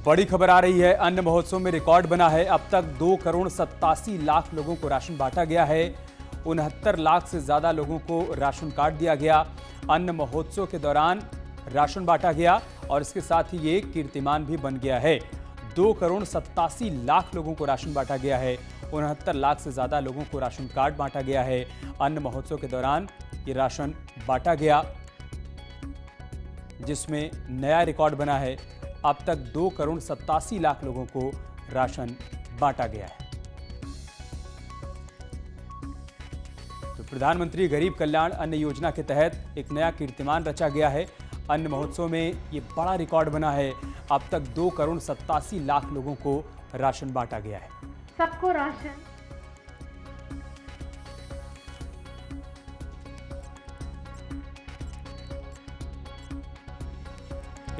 बड़ी खबर आ रही है। अन्न महोत्सव में रिकॉर्ड बना है। अब तक 2,87,00,000 लोगों को राशन बांटा गया है। 69 लाख से ज्यादा लोगों को राशन कार्ड दिया गया। अन्न महोत्सव के दौरान राशन बांटा गया और इसके साथ ही ये कीर्तिमान भी बन गया है। 2,87,00,000 लोगों को राशन बांटा गया है। 69 लाख से ज्यादा लोगों को राशन कार्ड बांटा गया है। अन्न महोत्सव के दौरान ये राशन बांटा गया, जिसमें नया रिकॉर्ड बना है। अब तक 2,87,00,000 लोगों को राशन बांटा गया है। तो प्रधानमंत्री गरीब कल्याण अन्न योजना के तहत एक नया कीर्तिमान रचा गया है। अन्न महोत्सव में ये बड़ा रिकॉर्ड बना है। अब तक 2,87,00,000 लोगों को राशन बांटा गया है। सबको राशन।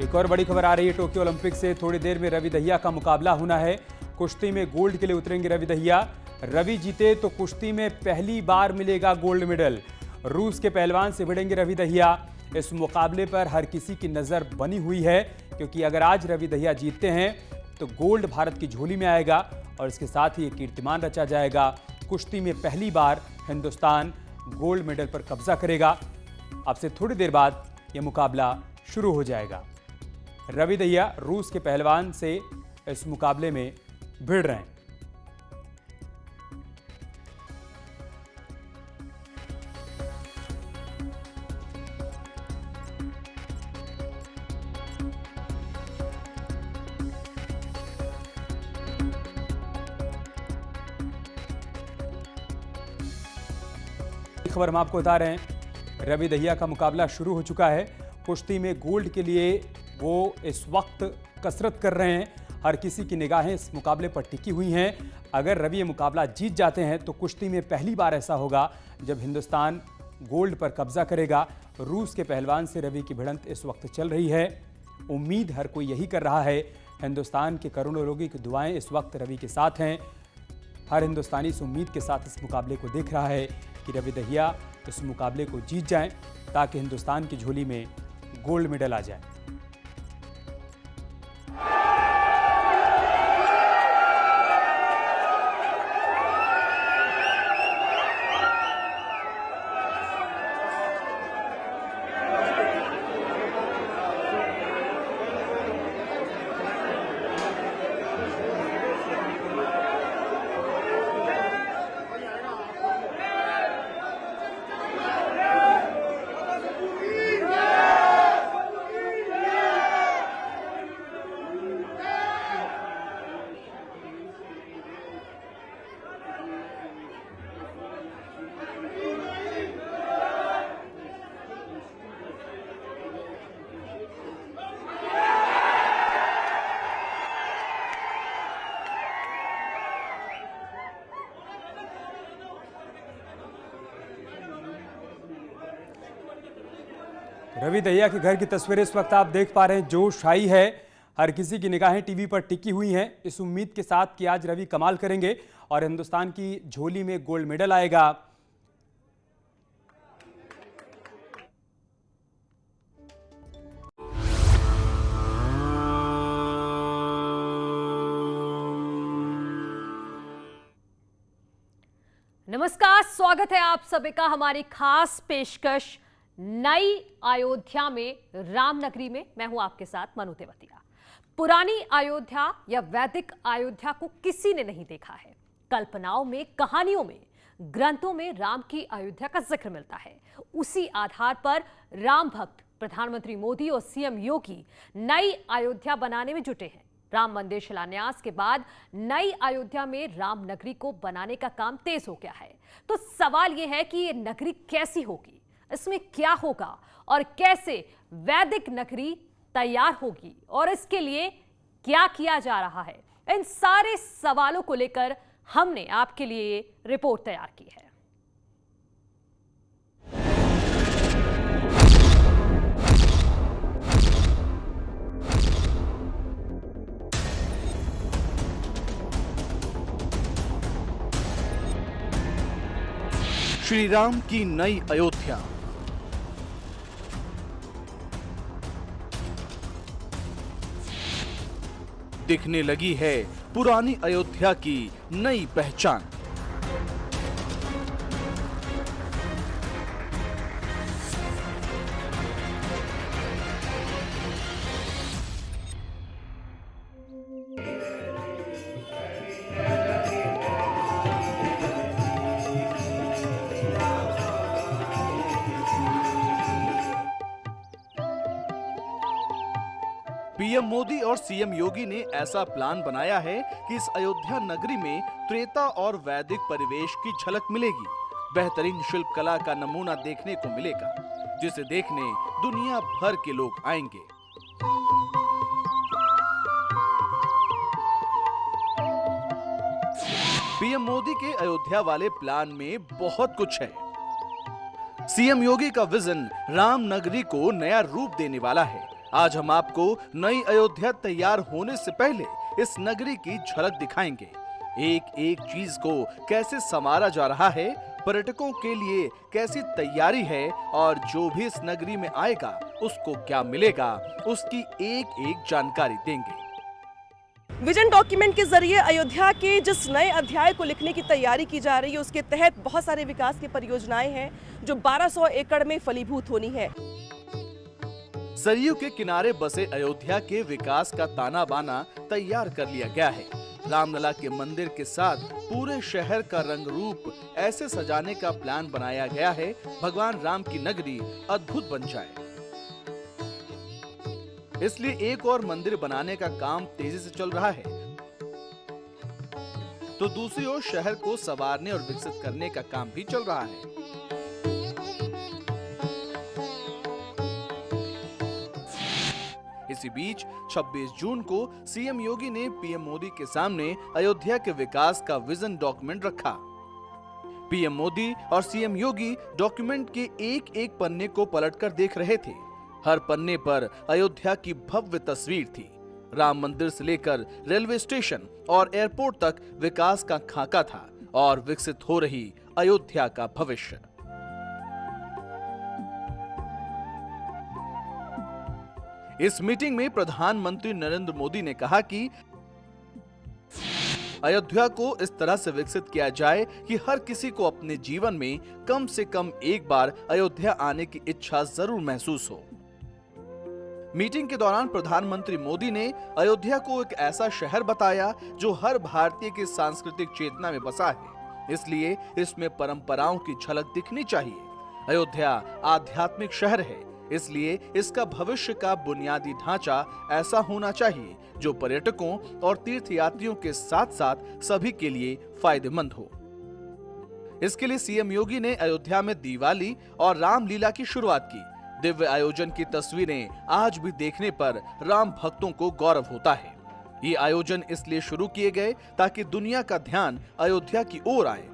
एक और बड़ी खबर आ रही है टोक्यो ओलंपिक से। थोड़ी देर में रवि दहिया का मुकाबला होना है। कुश्ती में गोल्ड के लिए उतरेंगे रवि दहिया। रवि जीते तो कुश्ती में पहली बार मिलेगा गोल्ड मेडल। रूस के पहलवान से भिड़ेंगे रवि दहिया। इस मुकाबले पर हर किसी की नजर बनी हुई है, क्योंकि अगर आज रवि दहिया जीतते हैं तो गोल्ड भारत की झोली में आएगा और इसके साथ ही एक कीर्तिमान रचा जाएगा। कुश्ती में पहली बार हिंदुस्तान गोल्ड मेडल पर कब्जा करेगा। अब से थोड़ी देर बाद यह मुकाबला शुरू हो जाएगा। रवि दहिया रूस के पहलवान से इस मुकाबले में भिड़ रहे हैं। खबर हम आपको बता रहे हैं, रवि दहिया का मुकाबला शुरू हो चुका है। कुश्ती में गोल्ड के लिए वो इस वक्त कसरत कर रहे हैं। हर किसी की निगाहें इस मुकाबले पर टिकी हुई हैं। अगर रवि ये मुकाबला जीत जाते हैं तो कुश्ती में पहली बार ऐसा होगा जब हिंदुस्तान गोल्ड पर कब्जा करेगा। रूस के पहलवान से रवि की भिड़ंत इस वक्त चल रही है। उम्मीद हर कोई यही कर रहा है। हिंदुस्तान के करोड़ों लोगों की दुआएं इस वक्त रवि के साथ हैं। हर हिंदुस्तानी इस उम्मीद के साथ इस मुकाबले को देख रहा है कि रवि दहिया इस मुकाबले को जीत जाएं, ताकि हिंदुस्तान की झोली में गोल्ड मेडल आ जाए। रवि दहिया के घर की तस्वीरें इस वक्त आप देख पा रहे हैं। जोश हाई है। हर किसी की निगाहें टीवी पर टिकी हुई हैं, इस उम्मीद के साथ कि आज रवि कमाल करेंगे और हिंदुस्तान की झोली में गोल्ड मेडल आएगा। नमस्कार, स्वागत है आप सभी का हमारी खास पेशकश नई अयोध्या में रामनगरी में। मैं हूं आपके साथ मनु तेवतिया। पुरानी अयोध्या या वैदिक अयोध्या को किसी ने नहीं देखा है। कल्पनाओं में, कहानियों में, ग्रंथों में राम की अयोध्या का जिक्र मिलता है। उसी आधार पर राम भक्त प्रधानमंत्री मोदी और सीएम योगी नई अयोध्या बनाने में जुटे हैं। राम मंदिर शिलान्यास के बाद नई अयोध्या में राम नगरी को बनाने का काम तेज हो गया है। तो सवाल यह है कि ये नगरी कैसी होगी, इसमें क्या होगा और कैसे वैदिक नगरी तैयार होगी और इसके लिए क्या किया जा रहा है। इन सारे सवालों को लेकर हमने आपके लिए ये रिपोर्ट तैयार की है। श्री राम की नई अयोध्या। दिखने लगी है पुरानी अयोध्या की नई पहचान। पीएम मोदी और सीएम योगी ने ऐसा प्लान बनाया है कि इस अयोध्या नगरी में त्रेता और वैदिक परिवेश की झलक मिलेगी। बेहतरीन शिल्प कला का नमूना देखने को मिलेगा, जिसे देखने दुनिया भर के लोग आएंगे। पीएम मोदी के अयोध्या वाले प्लान में बहुत कुछ है। सीएम योगी का विजन राम नगरी को नया रूप देने वाला है। आज हम आपको नई अयोध्या तैयार होने से पहले इस नगरी की झलक दिखाएंगे। एक एक चीज को कैसे संवारा जा रहा है, पर्यटकों के लिए कैसी तैयारी है और जो भी इस नगरी में आएगा उसको क्या मिलेगा, उसकी एक एक जानकारी देंगे। विजन डॉक्यूमेंट के जरिए अयोध्या के जिस नए अध्याय को लिखने की तैयारी की जा रही है, उसके तहत बहुत सारे विकास की परियोजनाएं हैं जो 1200 एकड़ में फलीभूत होनी है। सरयू के किनारे बसे अयोध्या के विकास का ताना बाना तैयार कर लिया गया है। रामलला के मंदिर के साथ पूरे शहर का रंग रूप ऐसे सजाने का प्लान बनाया गया है, भगवान राम की नगरी अद्भुत बन जाए। इसलिए एक और मंदिर बनाने का काम तेजी से चल रहा है, तो दूसरी ओर शहर को संवारने और विकसित करने का काम भी चल रहा है। इसी बीच 26 जून को सीएम योगी ने पीएम मोदी के सामने अयोध्या के विकास का विजन डॉक्यूमेंट रखा। पीएम मोदी और सीएम योगी डॉक्यूमेंट के एक एक पन्ने को पलटकर देख रहे थे। हर पन्ने पर अयोध्या की भव्य तस्वीर थी। राम मंदिर से लेकर रेलवे स्टेशन और एयरपोर्ट तक विकास का खाका था और विकसित हो रही अयोध्या का भविष्य। इस मीटिंग में प्रधानमंत्री नरेंद्र मोदी ने कहा कि अयोध्या को इस तरह से विकसित किया जाए कि हर किसी को अपने जीवन में कम से कम एक बार अयोध्या आने की इच्छा जरूर महसूस हो। मीटिंग के दौरान प्रधानमंत्री मोदी ने अयोध्या को एक ऐसा शहर बताया जो हर भारतीय की सांस्कृतिक चेतना में बसा है, इसलिए इसमें परंपराओं की झलक दिखनी चाहिए। अयोध्या आध्यात्मिक शहर है, इसलिए इसका भविष्य का बुनियादी ढांचा ऐसा होना चाहिए जो पर्यटकों और तीर्थयात्रियों के साथ साथ सभी के लिए फायदेमंद हो। इसके लिए सीएम योगी ने अयोध्या में दिवाली और रामलीला की शुरुआत की। दिव्य आयोजन की तस्वीरें आज भी देखने पर राम भक्तों को गौरव होता है। ये आयोजन इसलिए शुरू किए गए ताकि दुनिया का ध्यान अयोध्या की ओर आए।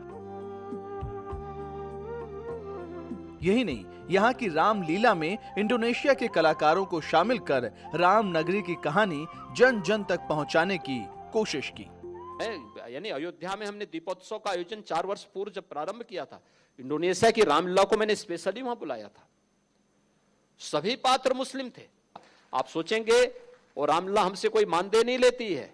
यही नहीं, यहाँ की रामलीला में इंडोनेशिया के कलाकारों को शामिल कर राम नगरी की कहानी जन जन तक पहुंचाने की कोशिश की। यानी अयोध्या में हमने दीपोत्सव का आयोजन 4 वर्ष पूर्व जब प्रारंभ किया था, इंडोनेशिया की रामलीला को मैंने स्पेशली वहां बुलाया था। सभी पात्र मुस्लिम थे। आप सोचेंगे और रामलीला हमसे कोई मानदेय नहीं लेती है,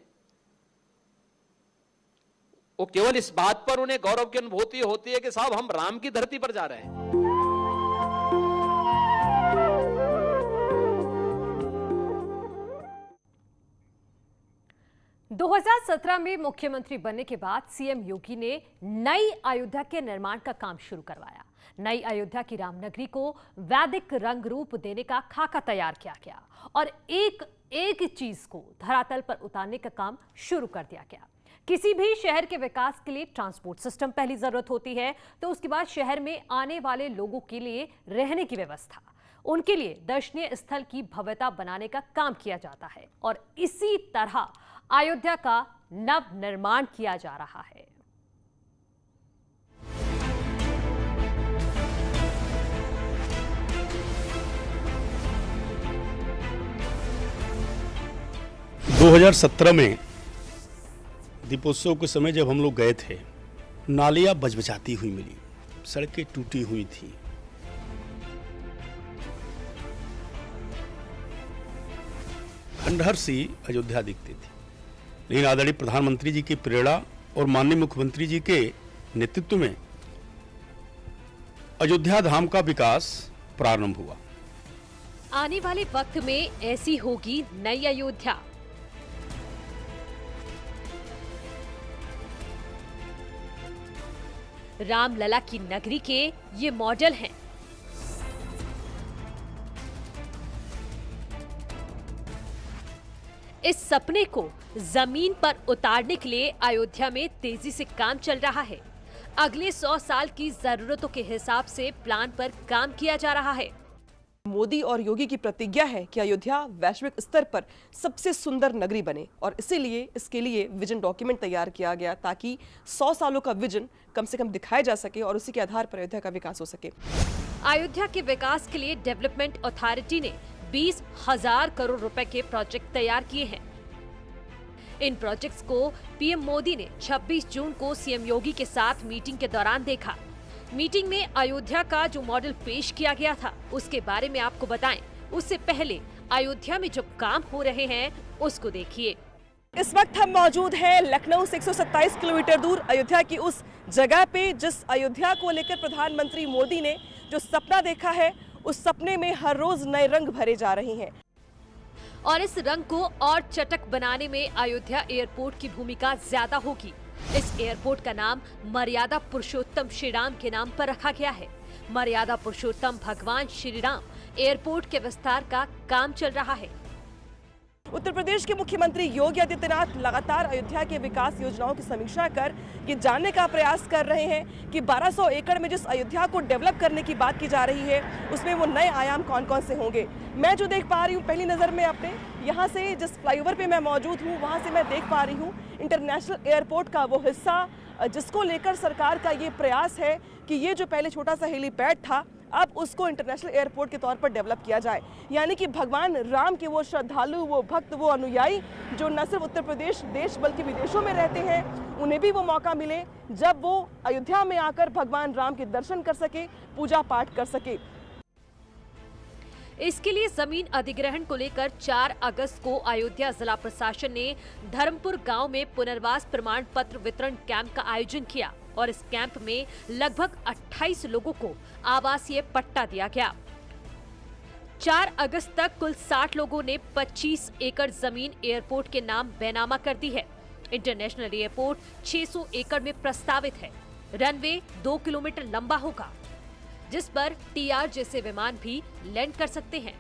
वो केवल इस बात पर उन्हें गौरव की अनुभूति होती है कि साहब हम राम की धरती पर जा रहे हैं। 2017 में मुख्यमंत्री बनने के बाद सीएम योगी ने नई अयोध्या के निर्माण का काम शुरू करवाया। नई अयोध्या की रामनगरी को वैदिक रंग रूप देने का खाका तैयार किया गया और एक एक चीज को धरातल पर उतारने का काम शुरू कर दिया गया। किसी भी शहर के विकास के लिए ट्रांसपोर्ट सिस्टम पहली जरूरत होती है, तो उसके बाद शहर में आने वाले लोगों के लिए रहने की व्यवस्था, उनके लिए दर्शनीय स्थल की भव्यता बनाने का काम किया जाता है और इसी तरह अयोध्या का नव निर्माण किया जा रहा है। दो 2017 में दीपोत्सव के समय जब हम लोग गए थे, नालियां बजबजाती हुई मिली, सड़कें टूटी हुई थी। खंडहर सी अयोध्या दिखती थी। लेकिन आदरणीय प्रधानमंत्री जी की प्रेरणा और माननीय मुख्यमंत्री जी के नेतृत्व में अयोध्या धाम का विकास प्रारंभ हुआ। आने वाले वक्त में ऐसी होगी नई अयोध्या। रामलला की नगरी के ये मॉडल हैं। इस सपने को जमीन पर उतारने के लिए अयोध्या में तेजी से काम चल रहा है। अगले 100 साल की जरूरतों के हिसाब से प्लान पर काम किया जा रहा है। मोदी और योगी की प्रतिज्ञा है कि अयोध्या वैश्विक स्तर पर सबसे सुंदर नगरी बने और इसीलिए इसके लिए विजन डॉक्यूमेंट तैयार किया गया ताकि 100 सालों का विजन कम से कम दिखाया जा सके और उसी के आधार पर अयोध्या का विकास हो सके। अयोध्या के विकास के लिए डेवलपमेंट अथॉरिटी ने 20,000 करोड़ रुपए के प्रोजेक्ट तैयार किए हैं। इन प्रोजेक्ट्स को पीएम मोदी ने 26 जून को सीएम योगी के साथ मीटिंग के दौरान देखा। मीटिंग में अयोध्या का जो मॉडल पेश किया गया था उसके बारे में आपको बताएं। उससे पहले अयोध्या में जो काम हो रहे हैं उसको देखिए। इस वक्त हम मौजूद हैं लखनऊ से 127 किलोमीटर दूर अयोध्या की उस जगह पे जिस अयोध्या को लेकर प्रधानमंत्री मोदी ने जो सपना देखा है उस सपने में हर रोज नए रंग भरे जा रहे हैं और इस रंग को और चटक बनाने में अयोध्या एयरपोर्ट की भूमिका ज्यादा होगी। इस एयरपोर्ट का नाम मर्यादा पुरुषोत्तम श्री राम के नाम पर रखा गया है। मर्यादा पुरुषोत्तम भगवान श्री राम एयरपोर्ट के विस्तार का काम चल रहा है। उत्तर प्रदेश के मुख्यमंत्री योगी आदित्यनाथ लगातार अयोध्या के विकास योजनाओं की समीक्षा कर ये जानने का प्रयास कर रहे हैं कि 1200 एकड़ में जिस अयोध्या को डेवलप करने की बात की जा रही है उसमें वो नए आयाम कौन कौन से होंगे। मैं जो देख पा रही हूँ पहली नज़र में अपने यहाँ से जिस फ्लाईओवर पे मैं मौजूद हूँ वहाँ से मैं देख पा रही हूँ इंटरनेशनल एयरपोर्ट का वो हिस्सा जिसको लेकर सरकार का ये प्रयास है कि ये जो पहले छोटा सा हेलीपैड था अब उसको इंटरनेशनल एयरपोर्ट के तौर पर डेवलप किया जाए। यानी कि भगवान राम के वो श्रद्धालु, वो भक्त, वो अनुयायी जो न सिर्फ उत्तर प्रदेश देश बल्कि विदेशों में रहते हैं उन्हें भी वो मौका मिले जब वो अयोध्या में आकर भगवान राम के दर्शन कर सके, पूजा पाठ कर सके। इसके लिए जमीन अधिग्रहण को लेकर 4 अगस्त को अयोध्या जिला प्रशासन ने धर्मपुर गांव में पुनर्वास प्रमाण पत्र वितरण कैंप का आयोजन किया और इस कैंप में लगभग 28 लोगों को आवासीय पट्टा दिया गया। 4 अगस्त तक कुल 60 लोगों ने 25 एकड़ जमीन एयरपोर्ट के नाम बेनामा कर दी है। इंटरनेशनल एयरपोर्ट 600 एकड़ में प्रस्तावित है। रनवे 2 किलोमीटर लंबा होगा जिस पर टीआर जैसे विमान भी लैंड कर सकते हैं।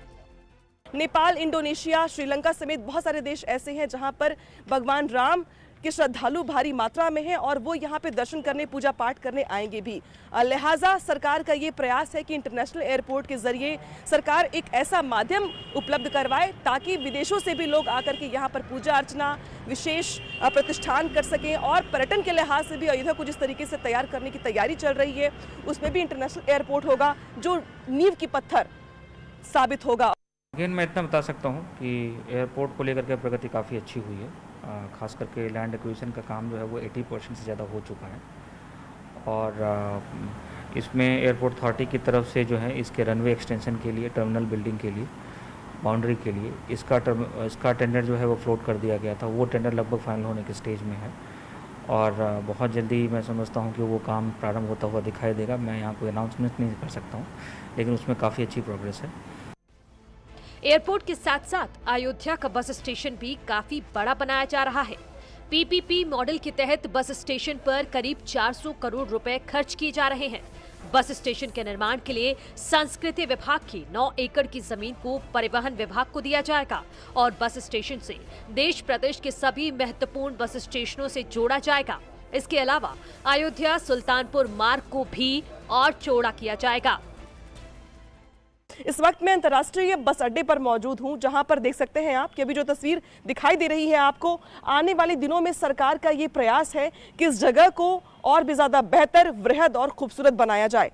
नेपाल, इंडोनेशिया, श्रीलंका समेत बहुत सारे देश ऐसे हैं जहां पर भगवान राम के श्रद्धालु भारी मात्रा में हैं और वो यहाँ पे दर्शन करने, पूजा पाठ करने आएंगे भी। लिहाजा सरकार का ये प्रयास है कि इंटरनेशनल एयरपोर्ट के जरिए सरकार एक ऐसा माध्यम उपलब्ध करवाए ताकि विदेशों से भी लोग आकर के यहाँ पर पूजा अर्चना, विशेष प्रतिष्ठान कर सकें और पर्यटन के लिहाज से भी अयोध्या को जिस तरीके से तैयार करने की तैयारी चल रही है उसमें भी इंटरनेशनल एयरपोर्ट होगा जो नींव की पत्थर साबित होगा। लेकिन मैं इतना बता सकता हूँ कि एयरपोर्ट को लेकर के प्रगति काफ़ी अच्छी हुई है। खास करके लैंड एक्विजिशन का काम जो है वो 80% से ज़्यादा हो चुका है और इसमें एयरपोर्ट अथॉरिटी की तरफ से जो है इसके रनवे एक्सटेंशन के लिए, टर्मिनल बिल्डिंग के लिए, बाउंड्री के लिए इसका टेंडर जो है वो फ्लोट कर दिया गया था। वो टेंडर लगभग फाइनल होने के स्टेज में है और बहुत जल्दी मैं समझता हूँ कि वो काम प्रारंभ होता हुआ दिखाई देगा। मैं यहाँ कोई अनाउंसमेंट नहीं कर सकता हूँ लेकिन उसमें काफ़ी अच्छी प्रोग्रेस है। एयरपोर्ट के साथ साथ अयोध्या का बस स्टेशन भी काफी बड़ा बनाया जा रहा है। पीपीपी मॉडल के तहत बस स्टेशन पर करीब 400 करोड़ रुपए खर्च किए जा रहे हैं। बस स्टेशन के निर्माण के लिए संस्कृति विभाग की 9 एकड़ की जमीन को परिवहन विभाग को दिया जाएगा और बस स्टेशन से देश प्रदेश के सभी महत्वपूर्ण बस स्टेशनों से जोड़ा जाएगा। इसके अलावा अयोध्या सुल्तानपुर मार्ग को भी और चौड़ा किया जाएगा। इस वक्त मैं अंतर्राष्ट्रीय बस अड्डे पर मौजूद हूं जहां पर देख सकते हैं आप कि अभी जो तस्वीर दिखाई दे रही है आपको, आने वाले दिनों में सरकार का ये प्रयास है कि इस जगह को और भी ज्यादा बेहतर, वृहद और खूबसूरत बनाया जाए।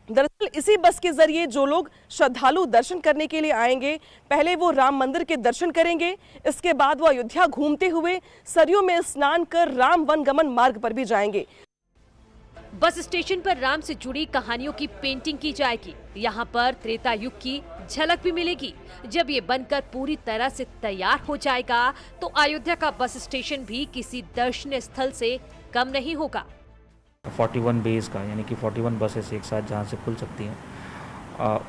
दरअसल इसी बस के जरिए जो लोग श्रद्धालु दर्शन करने के लिए आएंगे, पहले वो राम मंदिर के दर्शन करेंगे, इसके बाद वो अयोध्या घूमते हुए सरयू में स्नान कर राम वन गमन मार्ग पर भी जाएंगे। बस स्टेशन पर राम से जुड़ी कहानियों की पेंटिंग की जाएगी। यहाँ पर त्रेता युग की झलक भी मिलेगी। जब ये बनकर पूरी तरह से तैयार हो जाएगा तो अयोध्या का बस स्टेशन भी किसी दर्शनीय स्थल से कम नहीं होगा। 41 बेस का, यानी कि 41 बसेस एक साथ जहाँ से खुल सकती हैं,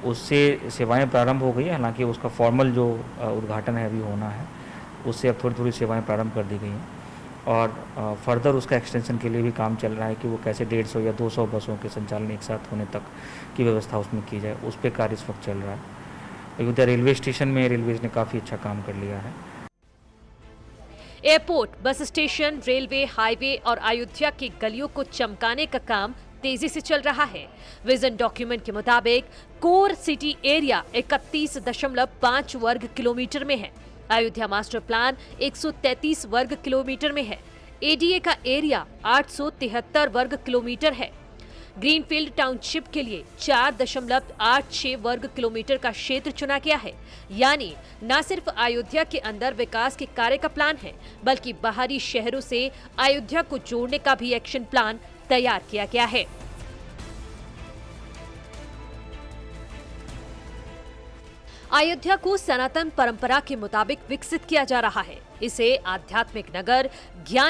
उससे सेवाएं प्रारंभ हो गई है। हालांकि उसका फॉर्मल जो उद्घाटन है अभी होना है, उससे अब थोड़ी थोड़ी सेवाएं प्रारंभ कर दी गई हैं और फर्दर उसका एक्सटेंशन के लिए भी काम चल रहा है कि वो कैसे 150 या 200 बसों के संचालन एक साथ होने तक की व्यवस्था उसमें की जाए। उस पर कार्य इस वक्त चल रहा है। अयोध्या रेलवे स्टेशन में रेलवेज ने काफ़ी अच्छा काम कर लिया है। Airport, bus station, railway, highway और अयोध्या की गलियों को चमकाने का काम तेजी से चल रहा है। विजन डॉक्यूमेंट के मुताबिक कोर सिटी एरिया 31.5 वर्ग किलोमीटर में है। अयोध्या मास्टर प्लान 133 वर्ग किलोमीटर में है। एडीए का एरिया 873 वर्ग किलोमीटर है। ग्रीनफील्ड टाउनशिप के लिए 4.86 वर्ग किलोमीटर का क्षेत्र चुना गया है। यानी न सिर्फ अयोध्या के अंदर विकास के कार्य का प्लान है, बल्कि बाहरी शहरों से अयोध्या को जोड़ने का भी एक्शन प्लान तैयार किया गया है। अयोध्या को सनातन परंपरा के मुताबिक विकसित किया जा रहा है। इसे आध्यात्मिक नगर, ज्ञान